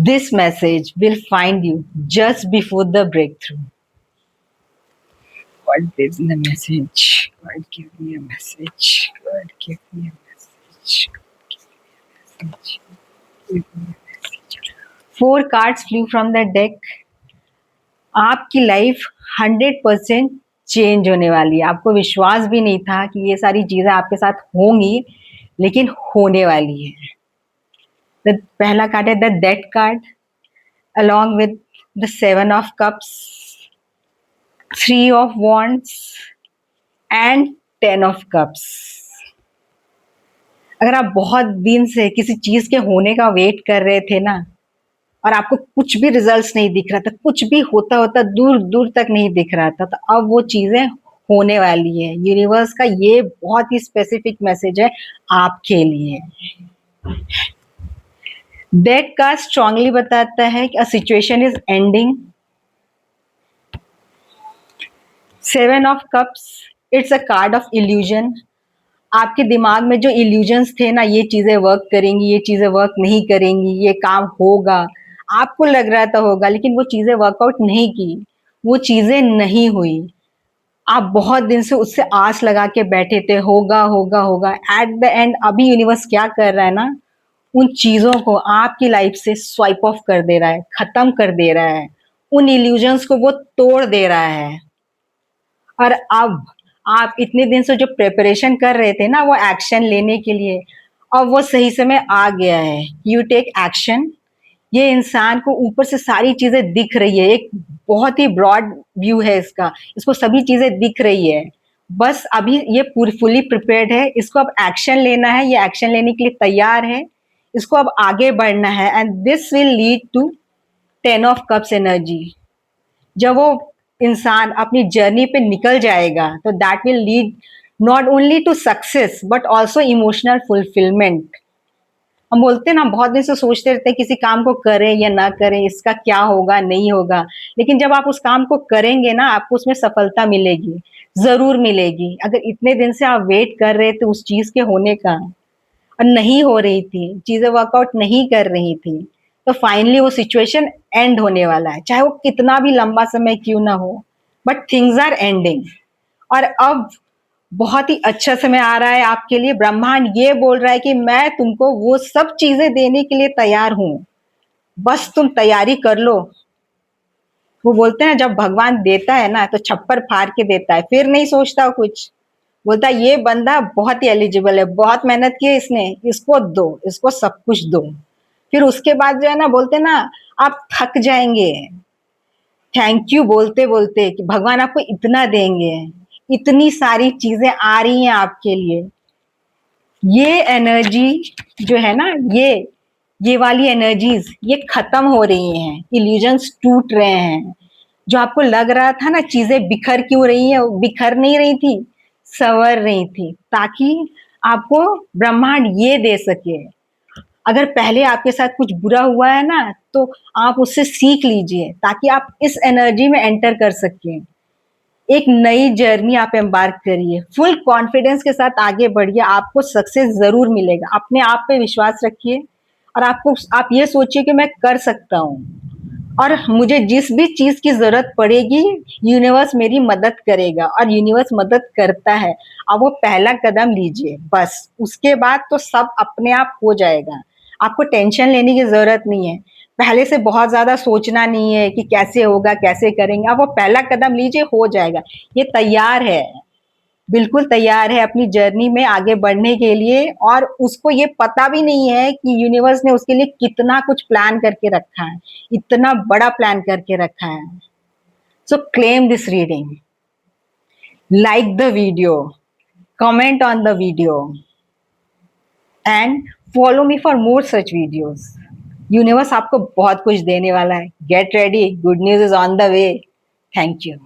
This message will find you just before the breakthrough. God, give me a message. God, give me a message. God, give me a message. Give me a message. Give me a message. 4 cards flew from the deck. आपकी life 100% change होने वाली है. आपको विश्वास भी नहीं था कि ये सारी चीजें आपके साथ होंगी, लेकिन होने वाली है. पहला कार्ड है the death card, along with the 7 of cups, 3 of wands and 10 of cups. अगर आप बहुत दिन से किसी चीज के होने का वेट कर रहे थे ना, और आपको कुछ भी रिजल्ट्स नहीं दिख रहा था, कुछ भी होता होता दूर दूर तक नहीं दिख रहा था, तो अब वो चीजें होने वाली है. यूनिवर्स का ये बहुत ही स्पेसिफिक मैसेज है आपके लिए. डेथ कार्ड स्ट्रांगली बताता है कि a situation is ending. 7 of cups, it's a card of illusion. आपके दिमाग में जो इल्यूजन्स थे ना, ये चीजें वर्क करेंगी, ये चीजें वर्क नहीं करेंगी, ये काम होगा, आपको लग रहा था होगा, लेकिन वो चीजें वर्कआउट नहीं की, वो चीजें नहीं हुई. आप बहुत दिन से उससे आस लगा के बैठे थे, होगा होगा होगा. एट द एंड अभी यूनिवर्स क्या कर रहा है ना, उन चीजों को आपकी लाइफ से स्वाइप ऑफ कर दे रहा है, खत्म कर दे रहा है. उन इल्यूजन्स को वो तोड़ दे रहा है. और अब आप इतने दिन से जो प्रिपरेशन कर रहे थे ना, वो एक्शन लेने के लिए, अब वो सही समय आ गया है. You take action. ये इंसान को ऊपर से सारी चीजें दिख रही है, एक बहुत ही ब्रॉड व्यू है इसका, इसको सभी चीजें दिख रही है. बस अभी ये पूरी फुली प्रिपेयर्ड है, इसको अब एक्शन लेना है, ये एक्शन लेने के लिए तैयार है, इसको अब आगे बढ़ना है. And this will lead to 10 of cups energy. जब वो इंसान अपनी जर्नी पे निकल जाएगा, तो that will lead not only to success but also emotional fulfilment. हम बोलते हैं ना, बहुत दिन से सोचते रहते हैं किसी काम को करें या ना करें, इसका क्या होगा नहीं होगा, लेकिन जब आप उस काम को करेंगे ना, आपको उसमें सफलता मिलेगी, जरूर मिलेगी. अगर इतने दिन से आप वेट कर रहे थे उस चीज के होने का और नहीं हो रही थी, चीजें वर्कआउट नहीं कर रही थी, तो फाइनली वो सिचुएशन एंड होने वाला है, चाहे वो कितना भी लंबा समय क्यों ना हो, बट थिंग्स आर एंडिंग. और अब बहुत ही अच्छा समय आ रहा है आपके लिए. ब्रह्मांड ये बोल रहा है कि मैं तुमको वो सब चीजें देने के लिए तैयार हूं, बस तुम तैयारी कर लो. वो बोलते हैं जब भगवान देता है ना, तो छप्पर फाड़ के देता है, फिर नहीं सोचता कुछ. बोलता है ये बंदा बहुत ही एलिजिबल है, बहुत मेहनत की है इसने, इसको दो, इसको सब कुछ दो. फिर उसके बाद जो है ना, बोलते ना आप थक जाएंगे थैंक यू बोलते बोलते कि भगवान आपको इतना देंगे, इतनी सारी चीजें आ रही हैं आपके लिए. ये एनर्जी जो है ना, ये वाली एनर्जीज ये खत्म हो रही हैं, इल्यूजन्स टूट रहे हैं. जो आपको लग रहा था ना चीजें बिखर क्यों रही हैं, बिखर नहीं रही थी, संवर रही थी, ताकि आपको ब्रह्मांड ये दे सके. अगर पहले आपके साथ कुछ बुरा हुआ है ना, तो आप उससे सीख लीजिए, ताकि आप इस एनर्जी में एंटर कर सकें. एक नई जर्नी आप एम्बार्क करिए, फुल कॉन्फिडेंस के साथ आगे बढ़िए, आपको सक्सेस जरूर मिलेगा. अपने आप पे विश्वास रखिए, और आप ये सोचिए कि मैं कर सकता हूँ, और मुझे जिस भी चीज की जरूरत पड़ेगी यूनिवर्स मेरी मदद करेगा, और यूनिवर्स मदद करता है. अब वो पहला कदम लीजिए, बस उसके बाद तो सब अपने आप हो जाएगा. आपको टेंशन लेने की जरूरत नहीं है, पहले से बहुत ज्यादा सोचना नहीं है कि कैसे होगा, कैसे करेंगे. आप वो पहला कदम लीजिए, हो जाएगा. ये तैयार है, बिल्कुल तैयार है अपनी जर्नी में आगे बढ़ने के लिए, और उसको ये पता भी नहीं है कि यूनिवर्स ने उसके लिए कितना कुछ प्लान करके रखा है, इतना बड़ा प्लान करके रखा है. सो claim this reading, like the video, comment on the video, and follow me for more such videos. Universe आपको बहुत कुछ देने वाला है. Get ready, good news is on the way. Thank you.